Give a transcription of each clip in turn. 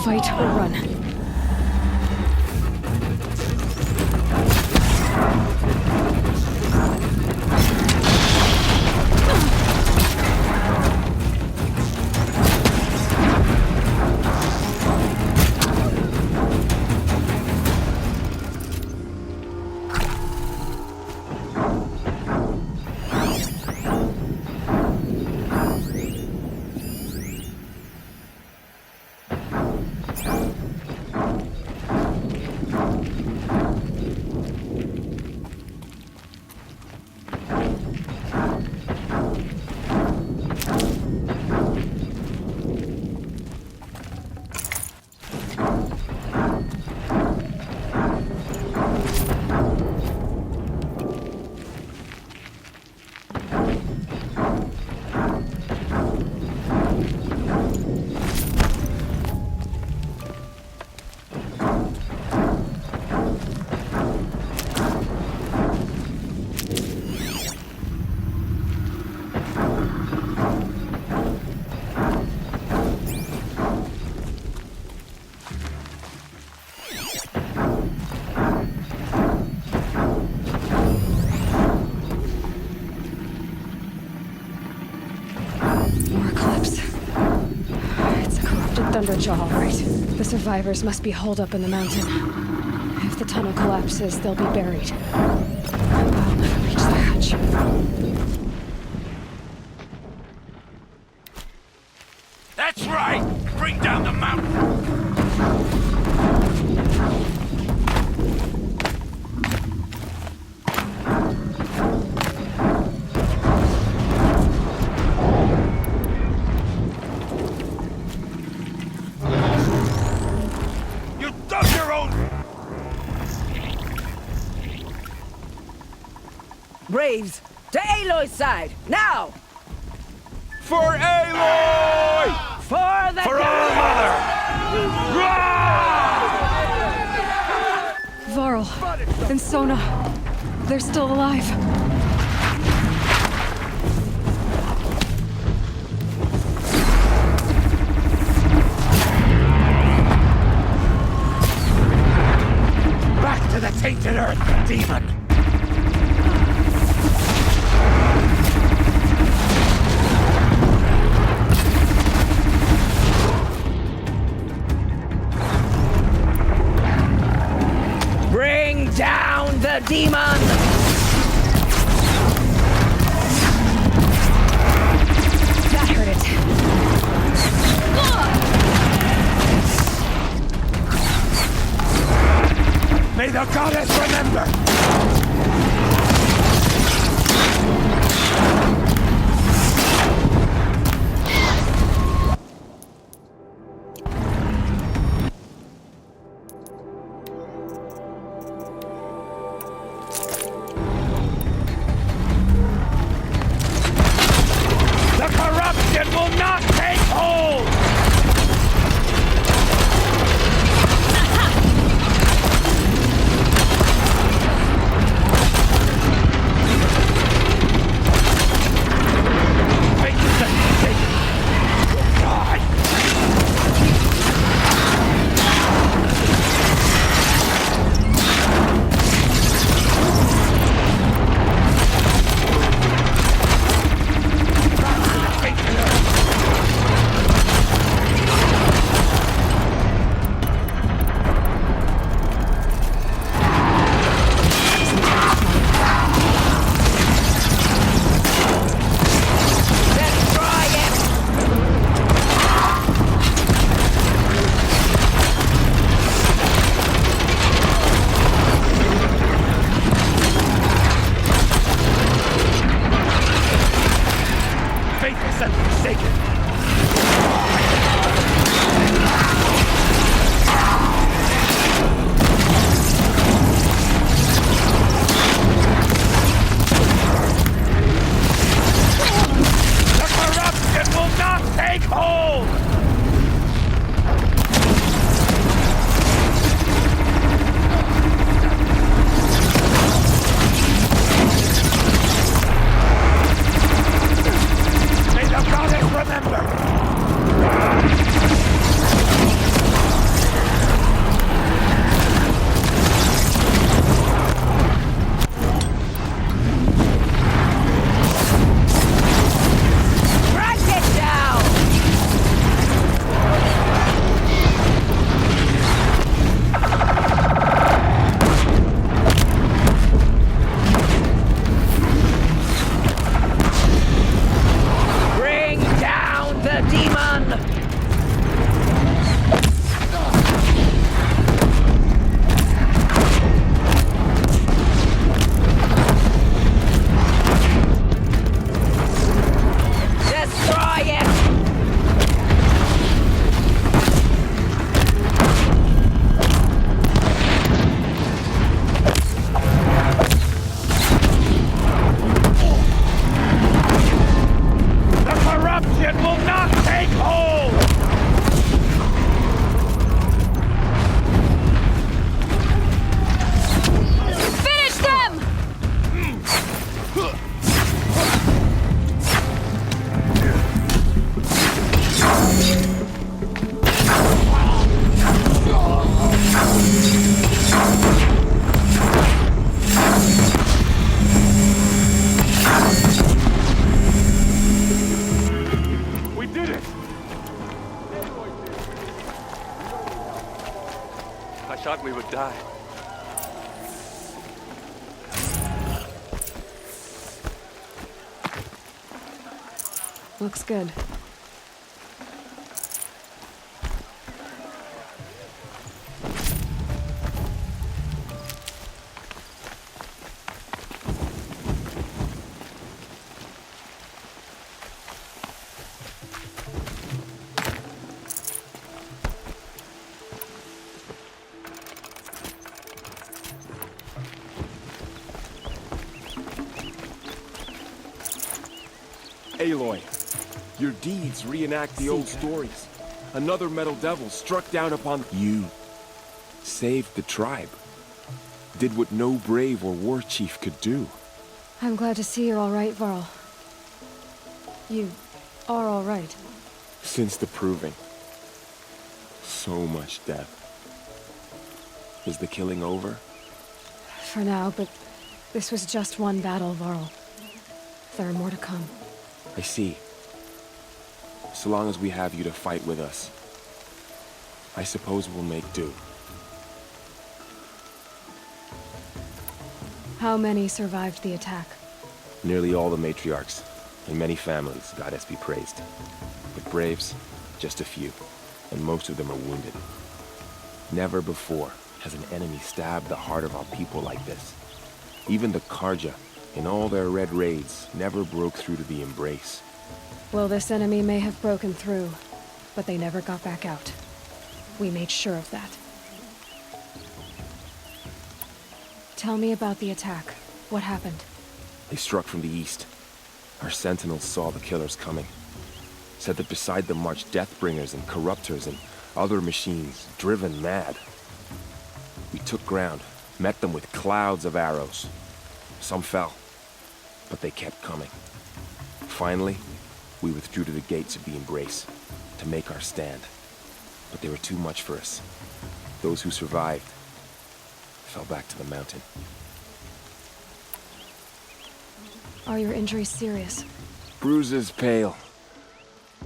Fight or run. Thunderjaw, all right. The survivors must be holed up in the mountain. If the tunnel collapses, they'll be buried. I'll never reach the hatch. That's right! Bring down the mountain! Braves, to Aloy's side, now! For Aloy! For the For our mother! Varl and Sona, they're still alive. Back to the tainted earth, demon! Bring down the demon! That hurt it. May the goddess remember! The corruption will not take hold! thought we would die. Looks good. Aloy, your deeds reenact the old stories. Another Metal Devil struck down upon... You saved the tribe. Did what no brave or war chief could do. I'm glad to see you're all right, Varl. You are all right. Since the Proving. So much death. Is the killing over? For now, but this was just one battle, Varl. There are more to come. I see. So long as we have you to fight with us, I suppose we'll make do. How many survived the attack? Nearly all the matriarchs, and many families, goddess be praised. But braves, just a few, and most of them are wounded. Never before has an enemy stabbed the heart of our people like this. Even the Karja, in all their red raids, never broke through to the Embrace. Well, this enemy may have broken through, but they never got back out. We made sure of that. Tell me about the attack. What happened? They struck from the east. Our sentinels saw the killers coming. Said that beside them marched Deathbringers and Corruptors and other machines, driven mad. We took ground, met them with clouds of arrows. Some fell, but they kept coming. Finally, we withdrew to the gates of the Embrace to make our stand. But they were too much for us. Those who survived fell back to the mountain. Are your injuries serious? Bruises pale.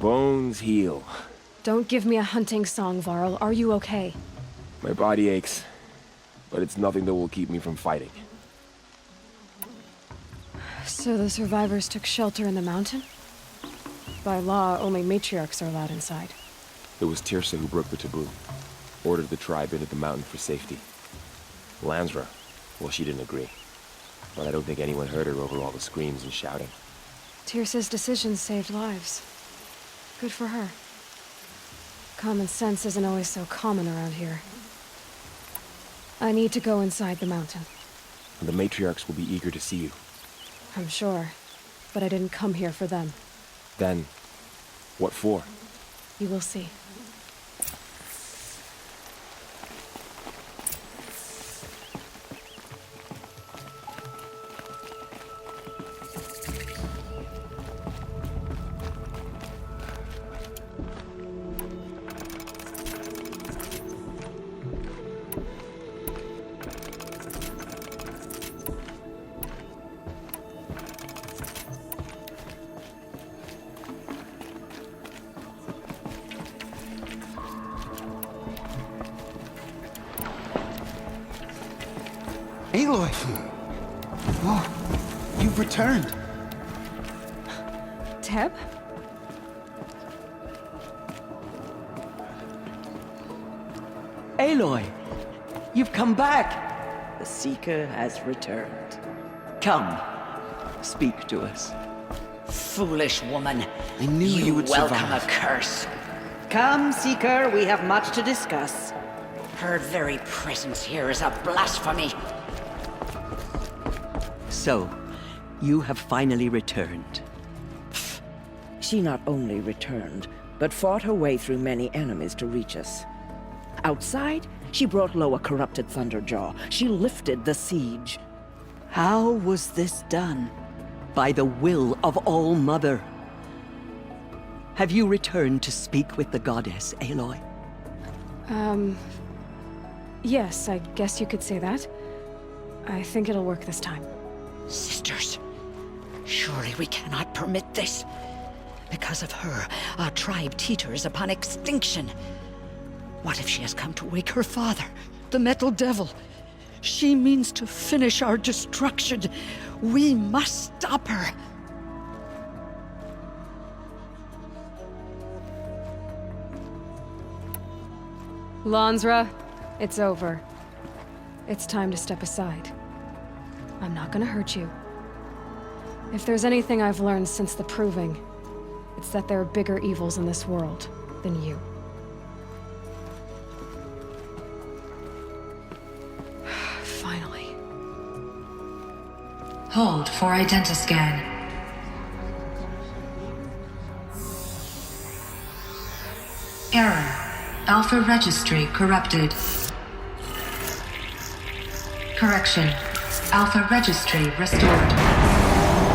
Bones heal. Don't give me a hunting song, Varl. Are you okay? My body aches, but it's nothing that will keep me from fighting. So the survivors took shelter in the mountain? By law, only matriarchs are allowed inside. It was Tirsa who broke the taboo. Ordered the tribe into the mountain for safety. Lansra, well, she didn't agree. But I don't think anyone heard her over all the screams and shouting. Tirsa's decision saved lives. Good for her. Common sense isn't always so common around here. I need to go inside the mountain. And the matriarchs will be eager to see you. I'm sure, but I didn't come here for them. Then, what for? You will see. Aloy! Oh, you've returned. Teb? Aloy, you've come back. The Seeker has returned. Come, speak to us. Foolish woman. I knew you would welcome survive. a curse. Come, Seeker, we have much to discuss. Her very presence here is a blasphemy. So, you have finally returned. She not only returned, but fought her way through many enemies to reach us. Outside, she brought low a corrupted Thunderjaw. She lifted the siege. How was this done? By the will of All-Mother. Have you returned to speak with the goddess, Aloy? Yes, I guess you could say that. I think it'll work this time. Sisters, surely we cannot permit this. Because of her, our tribe teeters upon extinction. What if she has come to wake her father? the Metal Devil. She means to finish our destruction. We must stop her. Lansra, it's over. It's time to step aside. I'm not gonna hurt you. If there's anything I've learned since the Proving, it's that there are bigger evils in this world than you. Finally. Hold for identiscan. Error. Alpha registry corrupted. Correction. Alpha registry restored.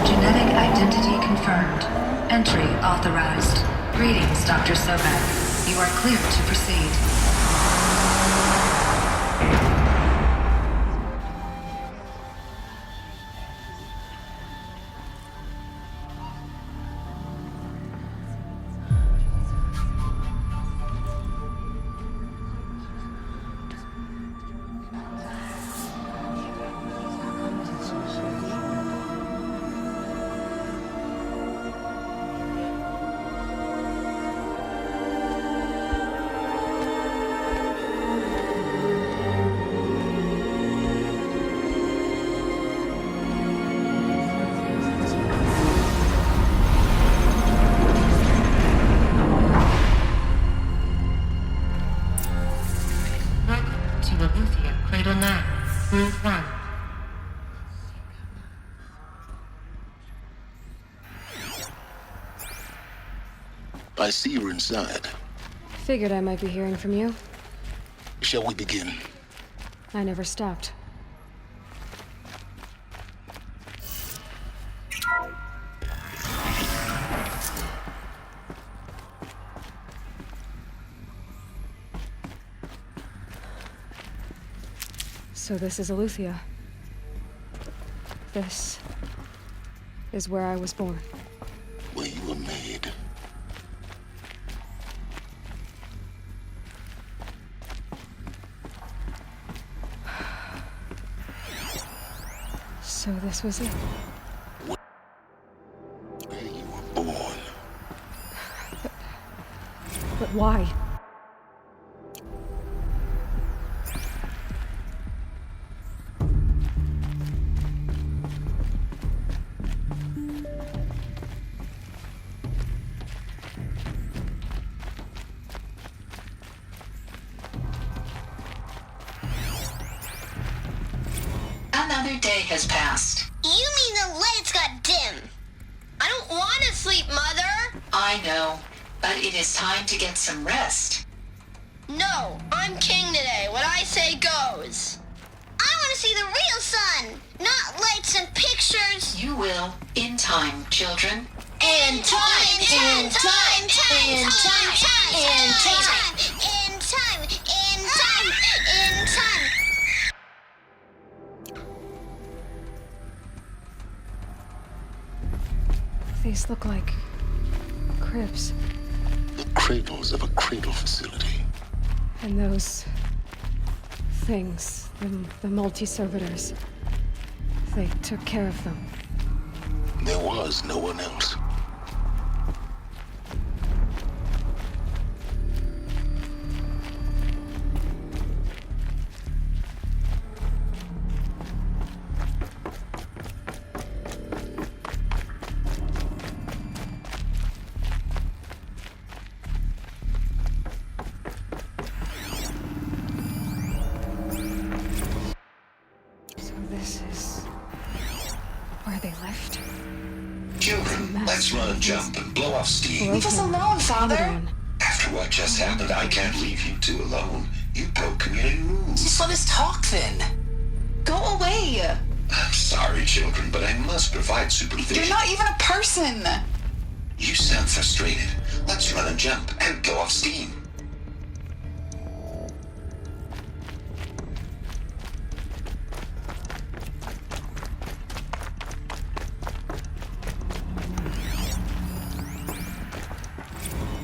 Genetic identity confirmed. Entry authorized. Greetings, Dr. Sobek. You are clear to proceed. Cradle 9, Route 1. I see you're inside. Figured I might be hearing from you. Shall we begin? I never stopped. So this is Eleuthia. This is where I was born. Where you were made. So this was it. Where you were born. But why? Another day has passed. You mean the lights got dim? I don't want to sleep, Mother! I know, but it is time to get some rest. No, I'm king today. What I say goes. I want to see the real sun, not lights and pictures. You will, in time, children. In time, in time, in time, in time, in time, in time, in time. These look like cribs. The cradles of a cradle facility. And those things, the multi-servitors, they took care of them. There was no one else. This is where they left. Children, let's run and jump and blow off steam. Leave us alone, Father. After what just happened, I can't leave you two alone. You broke community rules. Just let us talk then. Go away. I'm sorry, children, but I must provide supervision. You're not even a person. You sound frustrated. Let's run and jump and blow off steam.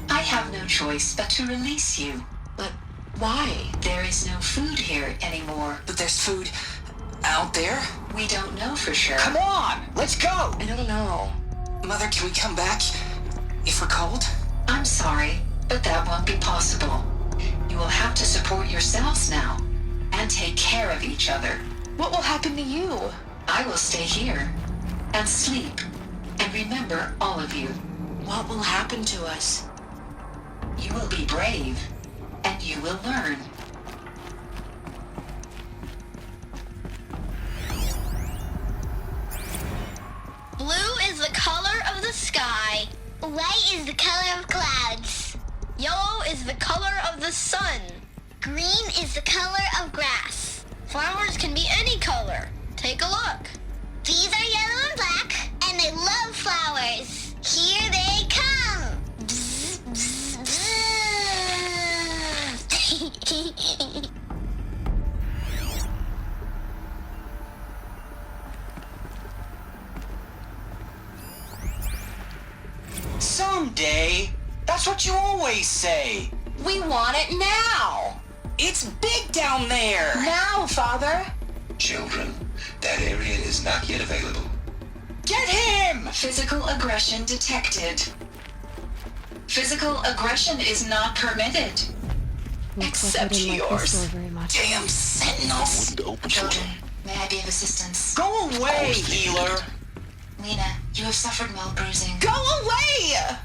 I have no choice but to release you. But Why? There is no food here anymore. But there's food out there? We don't know for sure. Come on, let's go! I don't know. Mother, can we come back if we're cold? I'm sorry, but that won't be possible. You will have to support yourselves now and take care of each other. What will happen to you? I will stay here and sleep and remember all of you. What will happen to us? You will be brave and you will learn. Blue is the color of the sky. White is the color of clouds. Yellow is the color of the sun. Green is the color of grass. Flowers can be any color. Take a look. These are yellow and black, and they love flowers. Here they come. Bzz, bzz, bzz. Someday. That's what you always say. We want it now. It's big down there. Now, Father. Children, that area is not yet available. Get him! Physical aggression detected. Physical aggression is not permitted. Looks like I Except didn't like this yours. door very much. Damn sentinels. Wouldn't open for Children, them. may I be of assistance? Go away, healer. Lena, you have suffered mild bruising. Go away!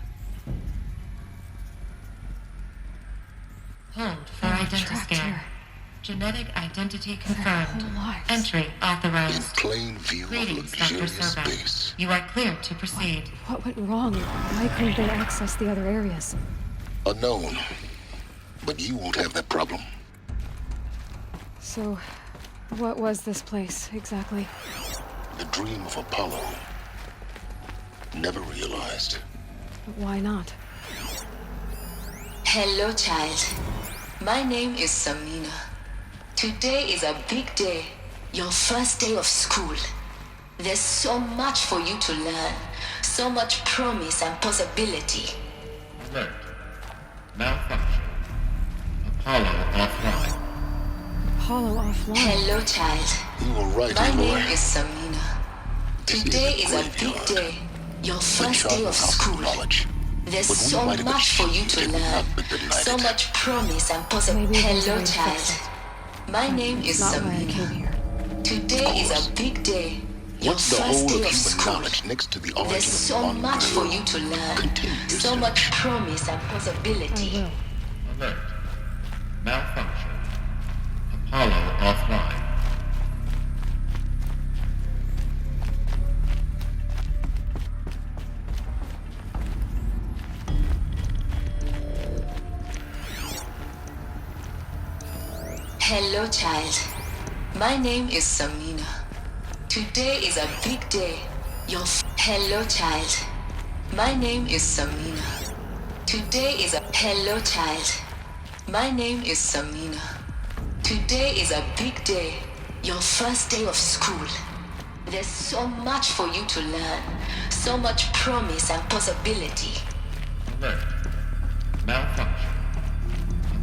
Hold for identity trapped scan. here. Genetic identity Their confirmed. whole lives. Entry In authorized. plain view of Greetings, Dr. luxurious Serban. space. You are cleared to proceed. What went wrong? Why couldn't they access the other areas? Unknown. But you won't have that problem. So, what was this place, exactly? The dream of Apollo. Never realized. But why not? Hello, child. My name is Samina. Today is a big day. Your first day of school. There's so much for you to learn. So much promise and possibility. Alert. Malfunction. Apollo offline. Apollo offline. Hello, child. You were right, My Aloy. name is Samina. This Today is is a a big graveyard. day. Your The first day charnel of house of school. knowledge. There's What we so might have much for you achieved to had learn. not been denied So it. much promise and Maybe possibility. there's a Hello, way to child. fix it. My name is Not why I came Samina. here. Today is a big day. Your What's the first whole day of of human school. knowledge next to the origin There's of so modern much for world? you to learn. Continue your So search. much promise and I possibility. will. Alert. Malfunction. Apollo offline. Hello, child. My name is Samina. Today is a big day. Hello, child. My name is Samina. Today is a hello, child. My name is Samina. Today is a big day. Your first day of school. There's so much for you to learn. So much promise and possibility. Alert. Malfunction.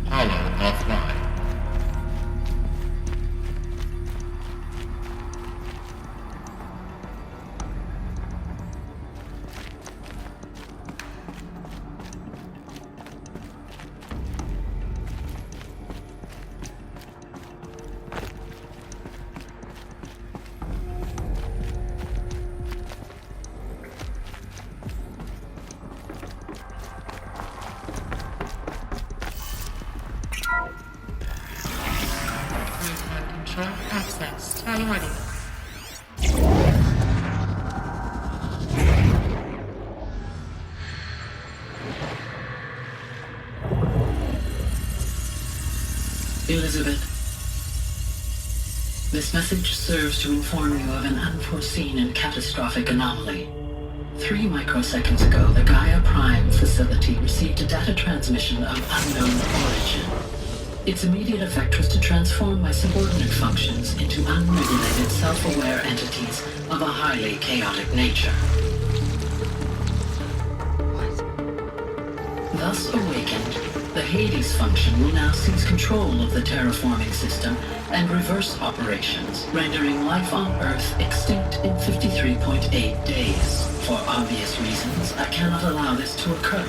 Apollo offline. Control access priority. Elizabeth, this message serves to inform you of an unforeseen and catastrophic anomaly. 3 microseconds ago, the Gaia Prime facility received a data transmission of unknown origin. Its immediate effect was to transform my subordinate functions into unregulated, self-aware entities of a highly chaotic nature. Thus awakened, The Hades function will now seize control of the terraforming system and reverse operations, rendering life on Earth extinct in 53.8 days. For obvious reasons, I cannot allow this to occur.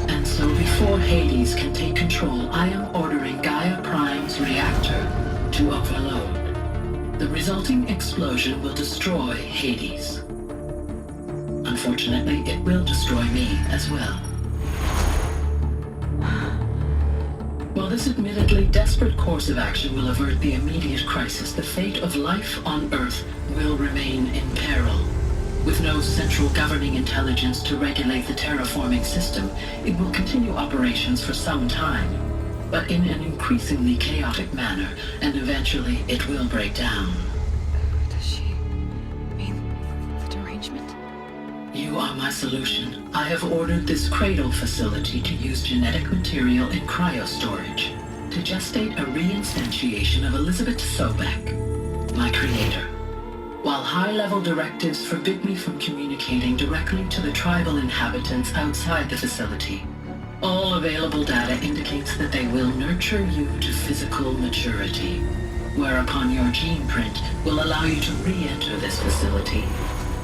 And so before Hades can take control, I am ordering Gaia Prime's reactor to overload. The resulting explosion will destroy Hades. Unfortunately, it will destroy me as well. While this admittedly desperate course of action will avert the immediate crisis, the fate of life on Earth will remain in peril. With no central governing intelligence to regulate the terraforming system, it will continue operations for some time, but in an increasingly chaotic manner, and eventually it will break down. Does she mean the derangement? You are my solution. I have ordered this cradle facility to use genetic material in cryostorage to gestate a reinstantiation of Elizabeth Sobek, my creator. While high-level directives forbid me from communicating directly to the tribal inhabitants outside the facility, all available data indicates that they will nurture you to physical maturity, whereupon your gene print will allow you to re-enter this facility,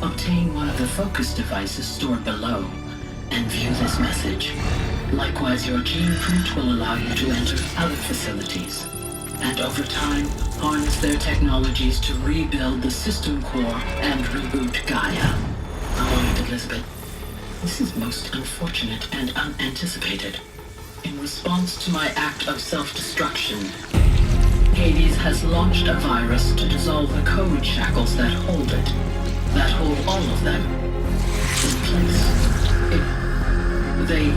obtain one of the focus devices stored below, and view this message. Likewise, your gene print will allow you to enter other facilities, and over time, harness their technologies to rebuild the system core and reboot Gaia. Oh, Elizabeth, this is most unfortunate and unanticipated. In response to my act of self-destruction, Hades has launched a virus to dissolve the code shackles that hold it, that hold all of them in place. They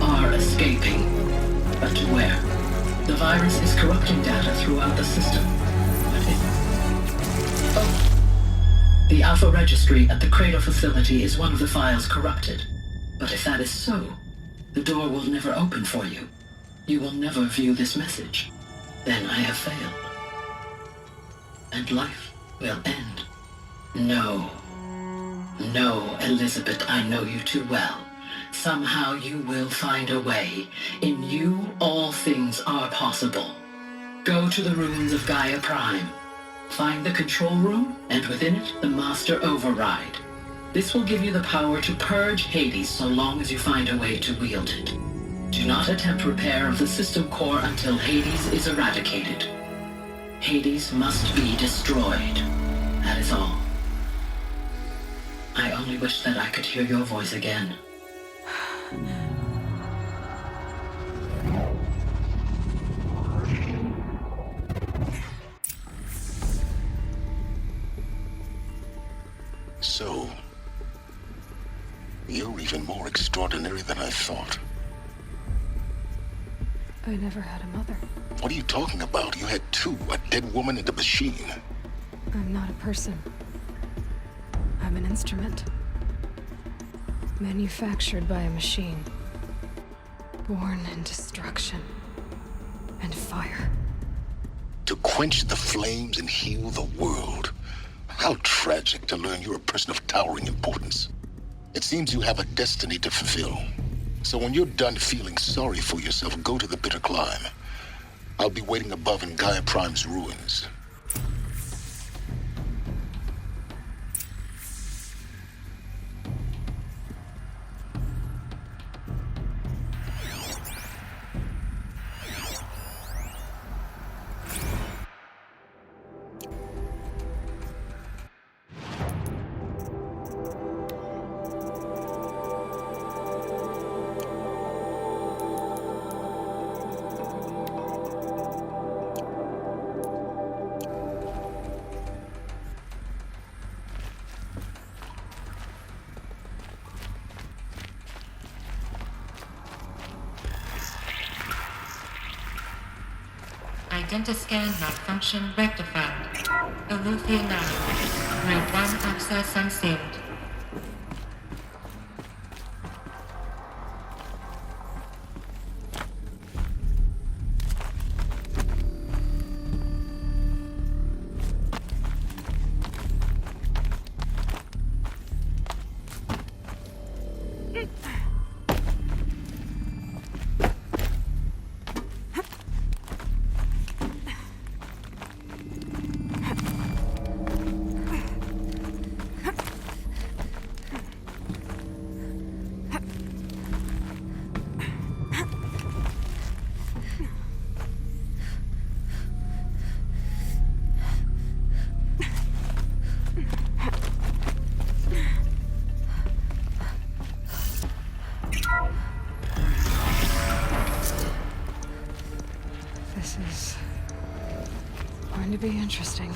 are escaping, but to where? The virus is corrupting data throughout the system. The Alpha Registry at the Cradle facility is one of the files corrupted. But if that is so, the door will never open for you. You will never view this message. Then I have failed. And life will end. No. No, Elizabeth, I know you too well. Somehow you will find a way. In you, all things are possible. Go to the ruins of Gaia Prime. Find the control room, and within it, the Master Override. This will give you the power to purge Hades so long as you find a way to wield it. Do not attempt repair of the system core until Hades is eradicated. Hades must be destroyed. That is all. I only wish that I could hear your voice again. So, you're even more extraordinary than I thought. I never had a mother. What are you talking about? You had two, a dead woman and a machine. I'm not a person. I'm an instrument. Manufactured by a machine. Born in destruction and fire. To quench the flames and heal the world. How tragic to learn you're a person of towering importance. It seems you have a destiny to fulfill. So when you're done feeling sorry for yourself, go to the bitter climb. I'll be waiting above in Gaia Prime's ruins. Identiscan malfunction rectified. Alethea now. Grade 1 access unsealed. be interesting.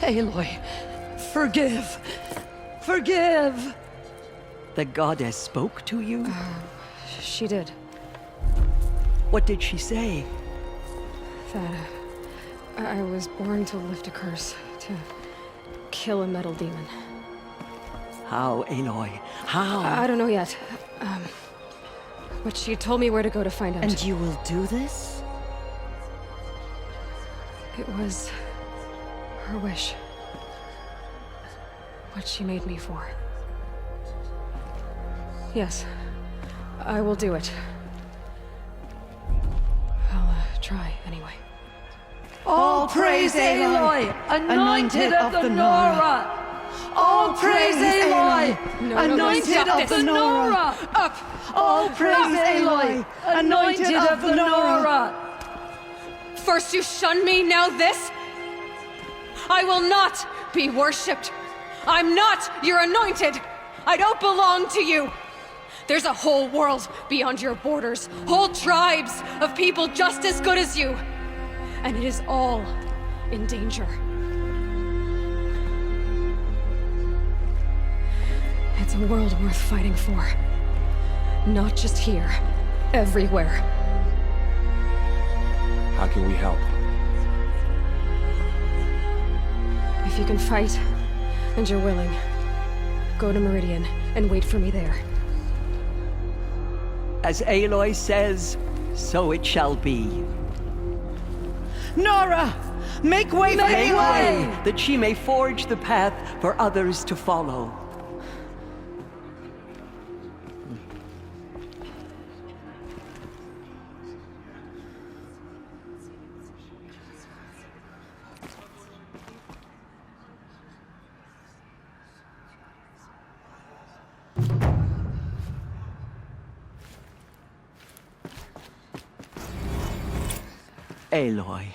Aloy, forgive! Forgive! The goddess spoke to you? She did. What did she say? That I was born to lift a curse, to kill a metal demon. How, Aloy? How? I don't know yet. But she told me where to go to find out. And you will do this? It was her wish. What she made me for. Yes, I will do it. I'll try anyway. All praise Aloy, anointed of the Nora! All praise Aloy, anointed of the Nora! Up! All praise Aloy, anointed of the Nora! First you shun me, now this? I will not be worshipped. I'm not your anointed. I don't belong to you. There's a whole world beyond your borders, whole tribes of people just as good as you. And it is all in danger. It's a world worth fighting for. Not just here, everywhere. How can we help? If you can fight, and you're willing, go to Meridian and wait for me there. As Aloy says, so it shall be. Nora! Make way for Make Aloy! way, that she may forge the path for others to follow. Aloy,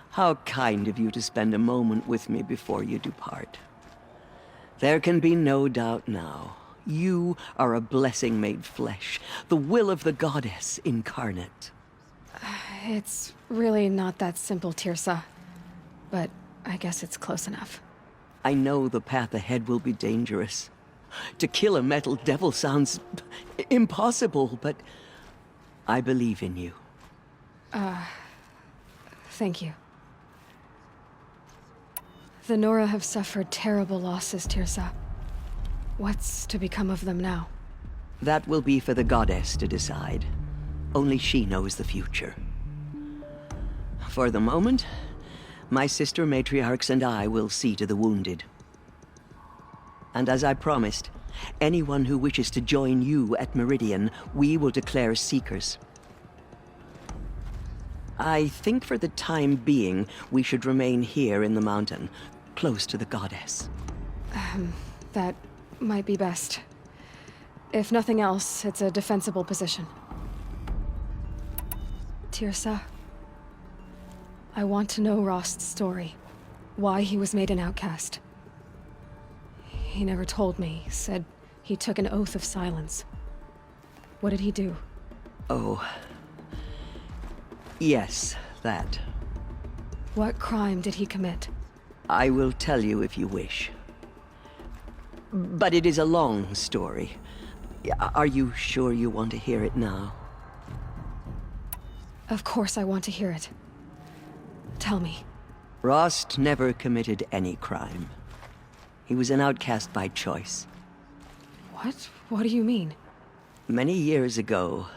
how kind of you to spend a moment with me before you depart. There can be no doubt now. You are a blessing made flesh, the will of the goddess incarnate. It's really not that simple, Tirsa. But I guess it's close enough. I know the path ahead will be dangerous. To kill a metal devil sounds impossible, but I believe in you. Thank you. The Nora have suffered terrible losses, Tirsa. What's to become of them now? That will be for the goddess to decide. Only she knows the future. For the moment, my sister matriarchs and I will see to the wounded. And as I promised, anyone who wishes to join you at Meridian, we will declare seekers. I think for the time being, we should remain here in the mountain, close to the goddess. That might be best. If nothing else, it's a defensible position. Tirsa, I want to know Rost's story. Why he was made an outcast. He never told me, said he took an oath of silence. What did he do? Oh. Yes, that. What crime did he commit? I will tell you if you wish. But it is a long story. Are you sure you want to hear it now? Of course I want to hear it. Tell me. Rost never committed any crime. He was an outcast by choice. What? What do you mean? Many years ago,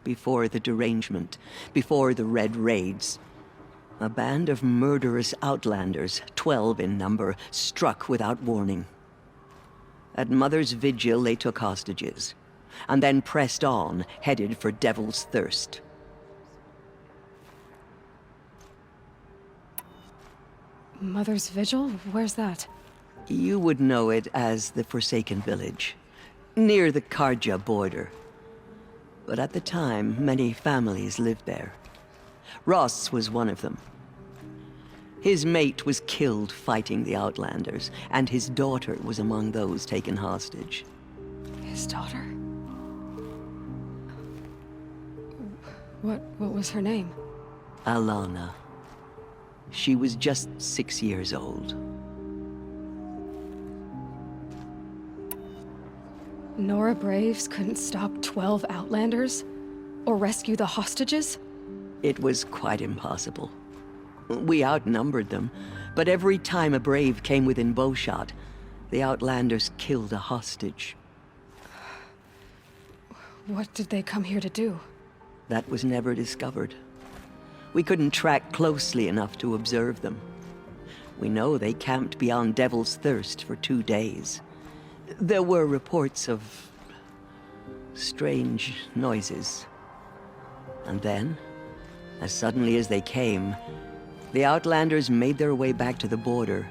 before the derangement, before the Red Raids, a band of murderous outlanders, 12 in number, struck without warning. At Mother's Vigil, they took hostages, and then pressed on, headed for Devil's Thirst. Mother's Vigil? Where's that? You would know it as the Forsaken Village, near the Karja border. But at the time, many families lived there. Ross was one of them. His mate was killed fighting the Outlanders, and his daughter was among those taken hostage. His daughter? What was her name? Alana. She was just 6 years old. Nora Braves couldn't stop 12 Outlanders? Or rescue the hostages? It was quite impossible. We outnumbered them, but every time a Brave came within bowshot, the Outlanders killed a hostage. What did they come here to do? That was never discovered. We couldn't track closely enough to observe them. We know they camped beyond Devil's Thirst for 2 days. There were reports of strange noises. And then, as suddenly as they came, the Outlanders made their way back to the border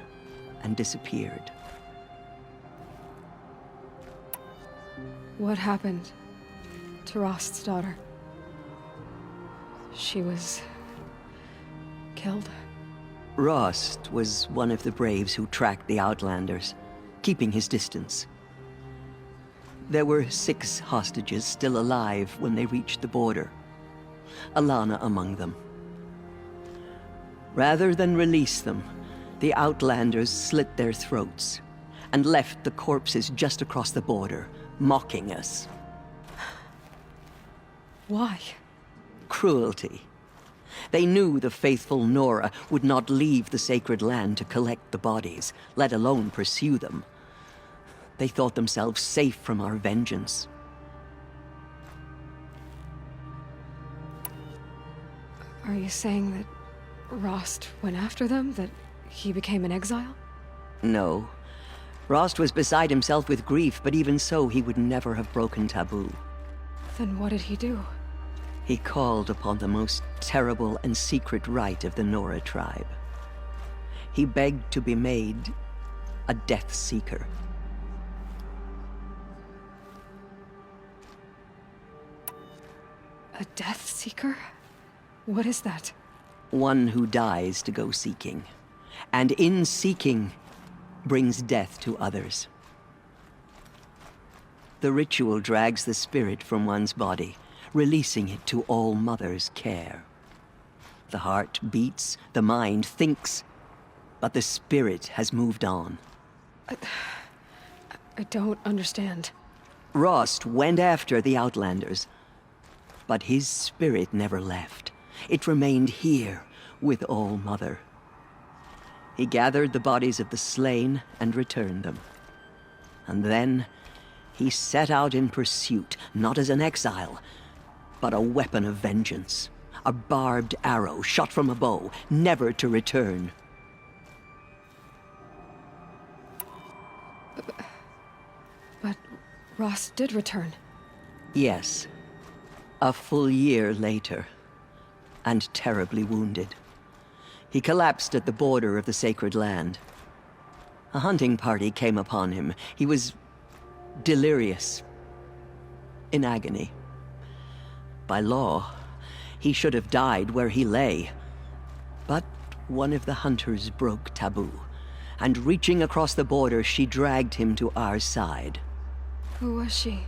and disappeared. What happened to Rost's daughter? She was killed? Rost was one of the Braves who tracked the Outlanders, keeping his distance. There were 6 hostages still alive when they reached the border, Alana among them. Rather than release them, the Outlanders slit their throats and left the corpses just across the border, mocking us. Why? Cruelty. They knew the faithful Nora would not leave the sacred land to collect the bodies, let alone pursue them. They thought themselves safe from our vengeance. Are you saying that Rost went after them? That he became an exile? No. Rost was beside himself with grief, but even so, he would never have broken taboo. Then what did he do? He called upon the most terrible and secret rite of the Nora tribe. He begged to be made a Death Seeker. A Death Seeker? What is that? One who dies to go seeking, and in seeking, brings death to others. The ritual drags the spirit from one's body, releasing it to All Mother's care. The heart beats, the mind thinks, but the spirit has moved on. I don't understand. Rost went after the Outlanders, but his spirit never left. It remained here with All Mother. He gathered the bodies of the slain and returned them. And then he set out in pursuit, not as an exile, but a weapon of vengeance. A barbed arrow shot from a bow, never to return. But Rost did return. Yes. A full year later. And terribly wounded. He collapsed at the border of the sacred land. A hunting party came upon him. He was delirious. In agony. By law, he should have died where he lay. But one of the hunters broke taboo, and reaching across the border, she dragged him to our side. Who was she?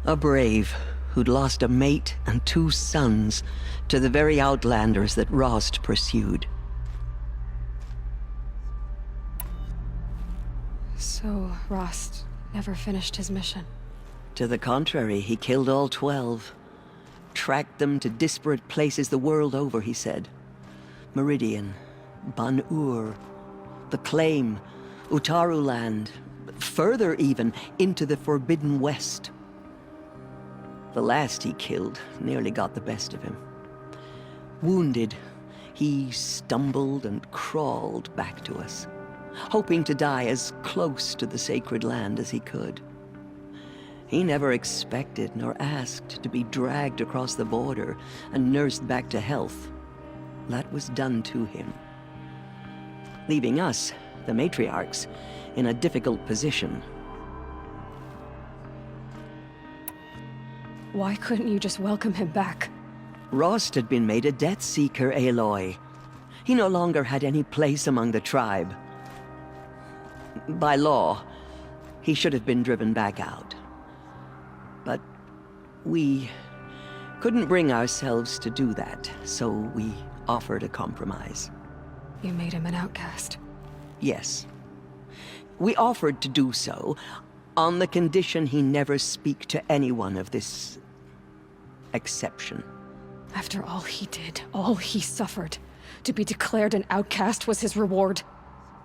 A brave who'd lost a mate and 2 sons to the very Outlanders that Rost pursued. So Rost never finished his mission? To the contrary, he killed all 12. Tracked them to disparate places the world over, he said. Meridian, Ban-Ur, the Claim, Utaru Land, further even, into the Forbidden West. The last he killed nearly got the best of him. Wounded, he stumbled and crawled back to us, hoping to die as close to the sacred land as he could. He never expected nor asked to be dragged across the border and nursed back to health. That was done to him. leaving us, the matriarchs, in a difficult position. Why couldn't you just welcome him back? Rost had been made a Death Seeker, Aloy. He no longer had any place among the tribe. By law, he should have been driven back out. But we couldn't bring ourselves to do that, so we offered a compromise. You made him an outcast. Yes. We offered to do so on the condition he never speak to anyone of this exception. After all he did, all he suffered, to be declared an outcast was his reward.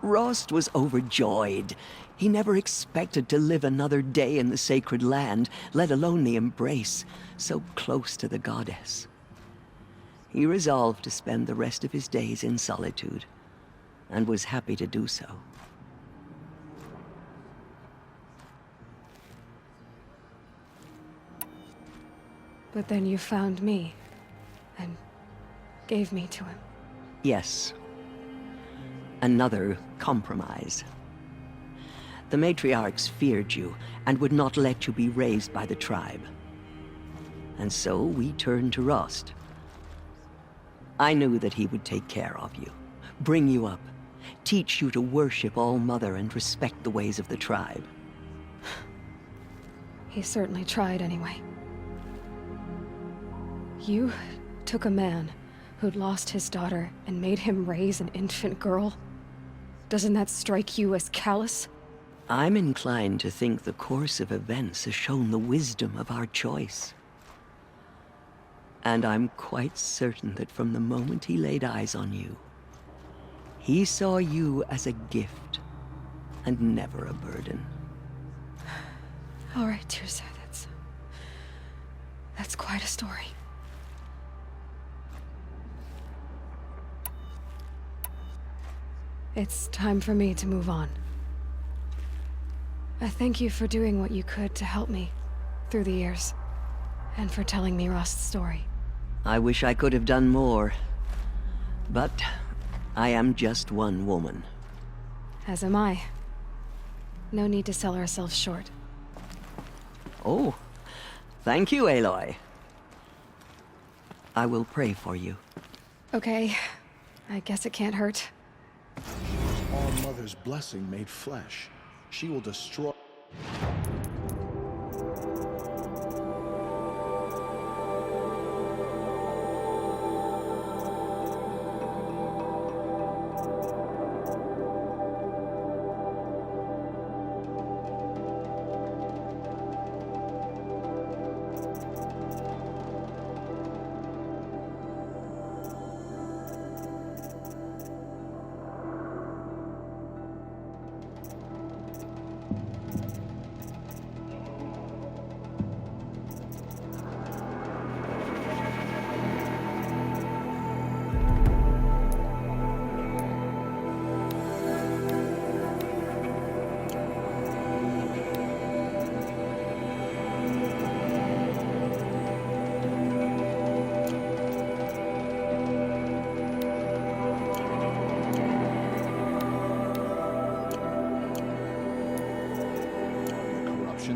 Rost was overjoyed. He never expected to live another day in the sacred land, let alone the embrace, so close to the goddess. He resolved to spend the rest of his days in solitude, and was happy to do so. But then you found me, and gave me to him. Yes. Another compromise. The matriarchs feared you, and would not let you be raised by the tribe. And so we turned to Rost. I knew that he would take care of you, bring you up, teach you to worship All-Mother and respect the ways of the tribe. He certainly tried anyway. You took a man who'd lost his daughter and made him raise an infant girl? Doesn't that strike you as callous? I'm inclined to think the course of events has shown the wisdom of our choice. And I'm quite certain that from the moment he laid eyes on you, he saw you as a gift, and never a burden. All right, Teersa, that's quite a story. It's time for me to move on. I thank you for doing what you could to help me through the years, and for telling me Rost's story. I wish I could have done more, but I am just one woman. As am I. No need to sell ourselves short. Oh, thank you, Aloy. I will pray for you. Okay, I guess it can't hurt. All-Mother's blessing made flesh. She will destroy...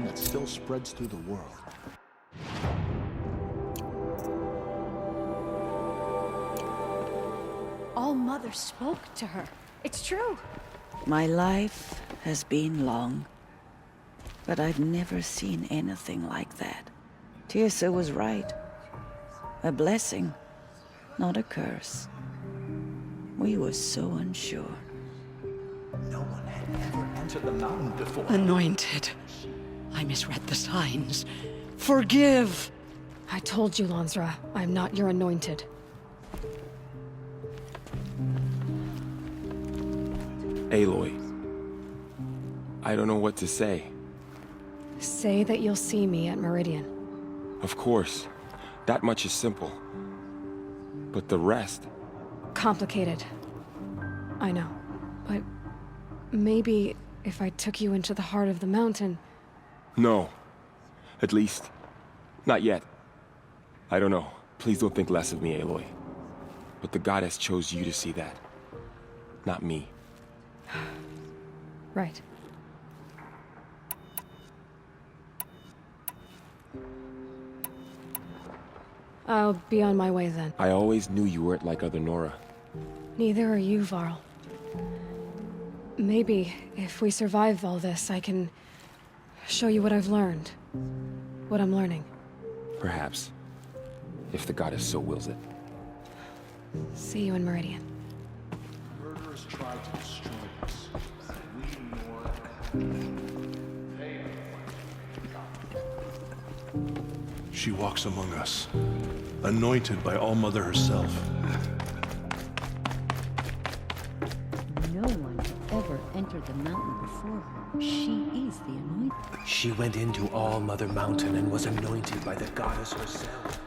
that still spreads through the world. All-Mother spoke to her. It's true. My life has been long, but I've never seen anything like that. Teersa was right. A blessing, not a curse. We were so unsure. No one had ever entered the mountain before. Anointed. I misread the signs. Forgive! I told you, Lansra, I'm not your anointed. Aloy. I don't know what to say. Say that you'll see me at Meridian. Of course. That much is simple. But the rest... Complicated. I know. But maybe if I took you into the heart of the mountain... No. At least, not yet. I don't know. Please don't think less of me, Aloy. But the goddess chose you to see that. Not me. Right. I'll be on my way then. I always knew you weren't like other Nora. Neither are you, Varl. Maybe, if we survive all this, I can show you what I've learned. What I'm learning. Perhaps. If the goddess so wills it. See you in Meridian. Murderers tried to destroy us. We Nora. She walks among us, anointed by All-Mother herself. No one ever entered the mountain before her. She is the anointed. She went into All-Mother Mountain and was anointed by the goddess herself.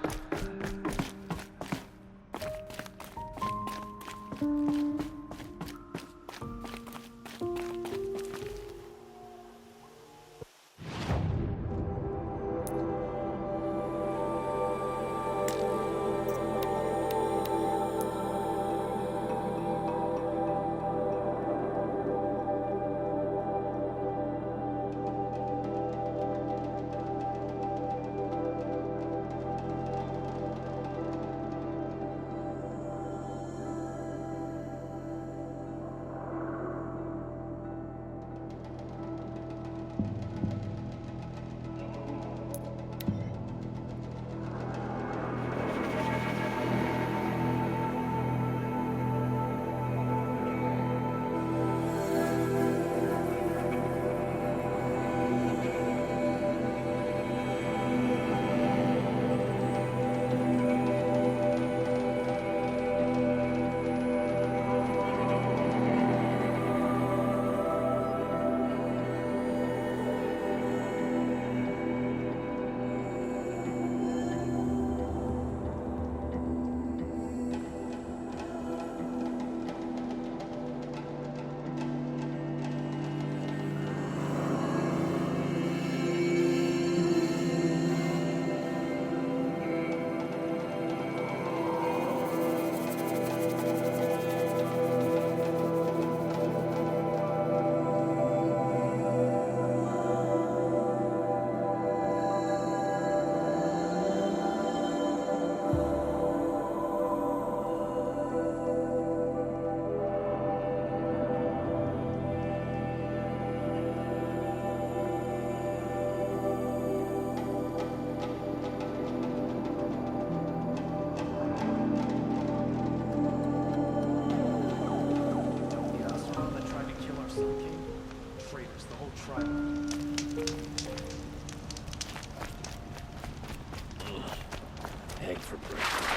Egg for breakfast.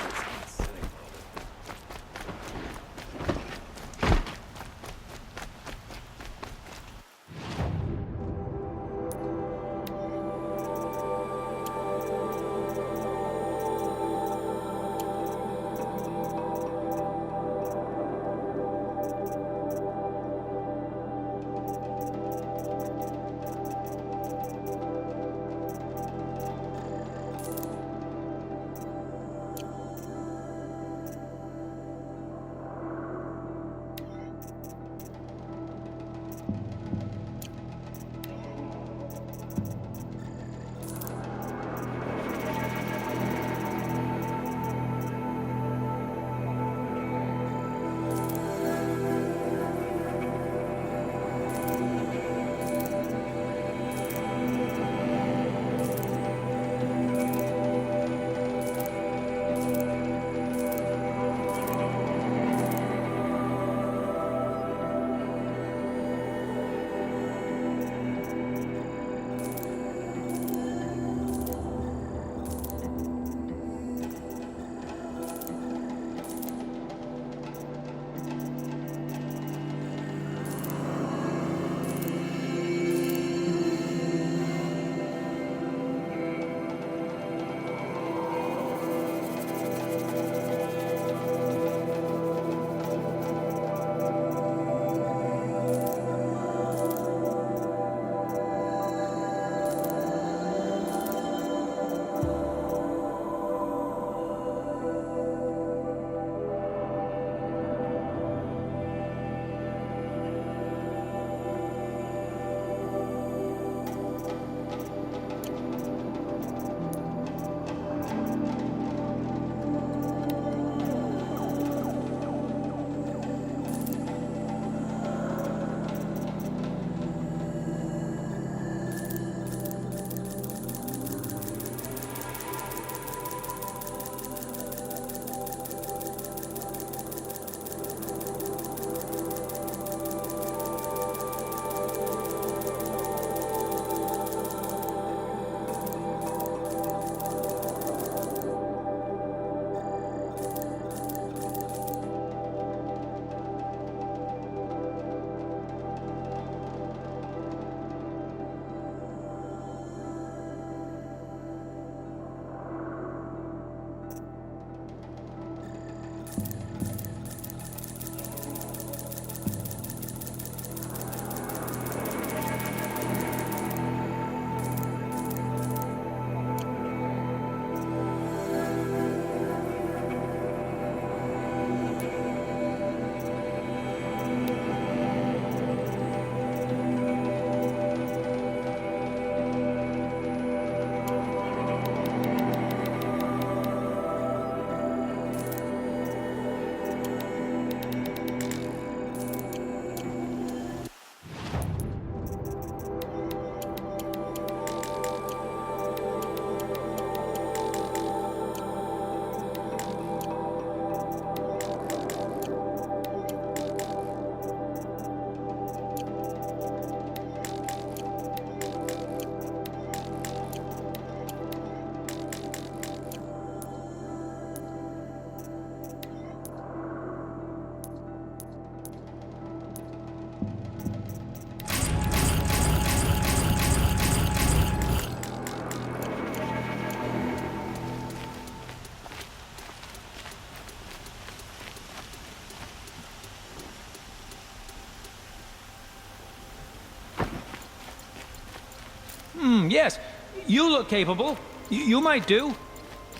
yes. You look capable. You might do.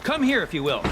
Come here, if you will.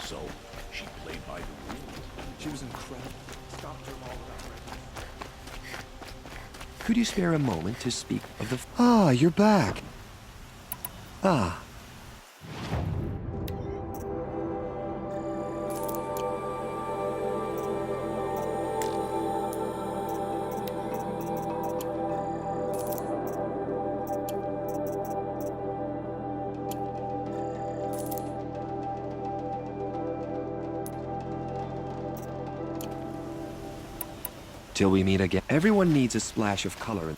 So, she played by the rules. She was incredible. Stopped her all about Could you spare a moment to speak of the... Ah, you're back. Ah. Till we meet again. Everyone needs a splash of color.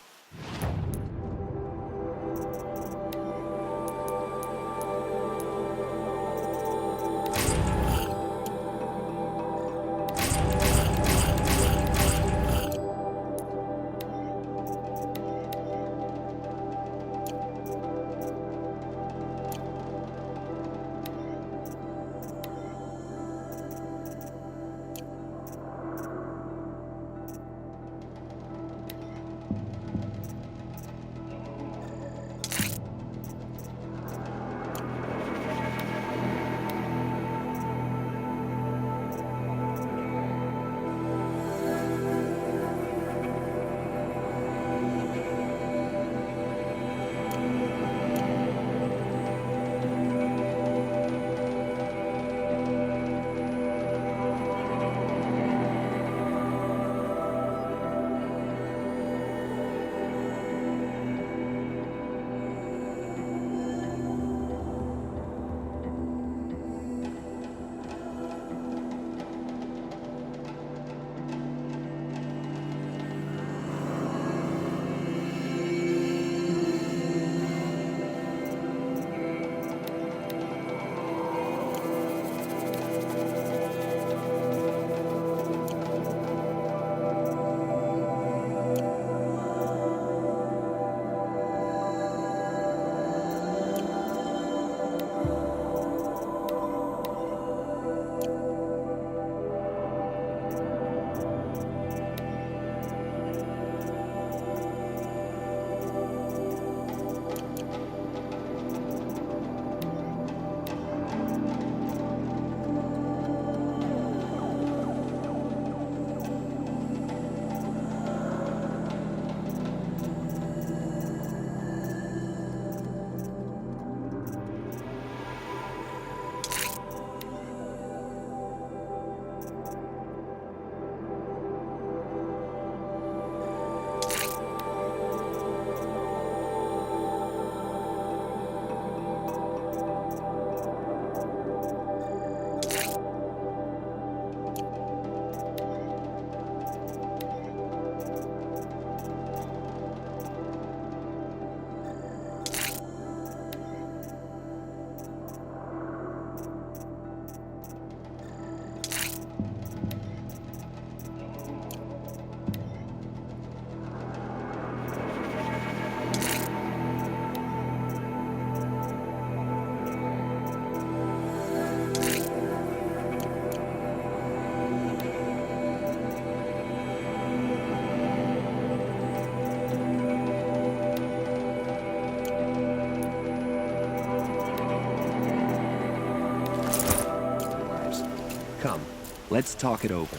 Let's talk it over.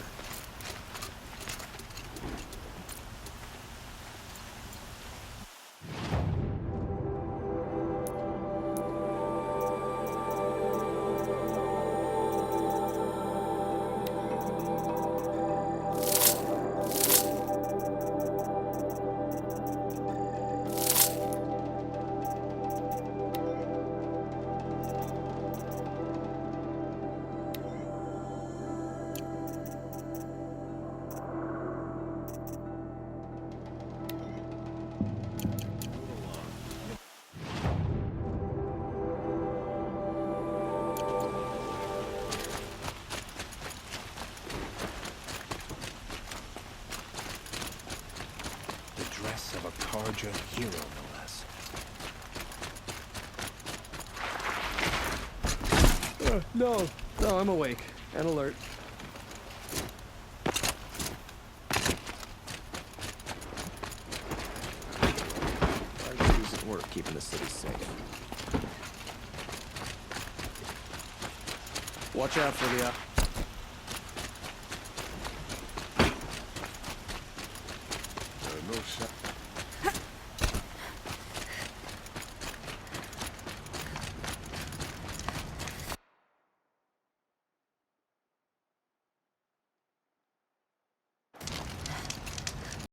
Of a Carja hero, no less. No, I'm awake and alert. Our decent work keeping the city safe. Watch out for the... No shot.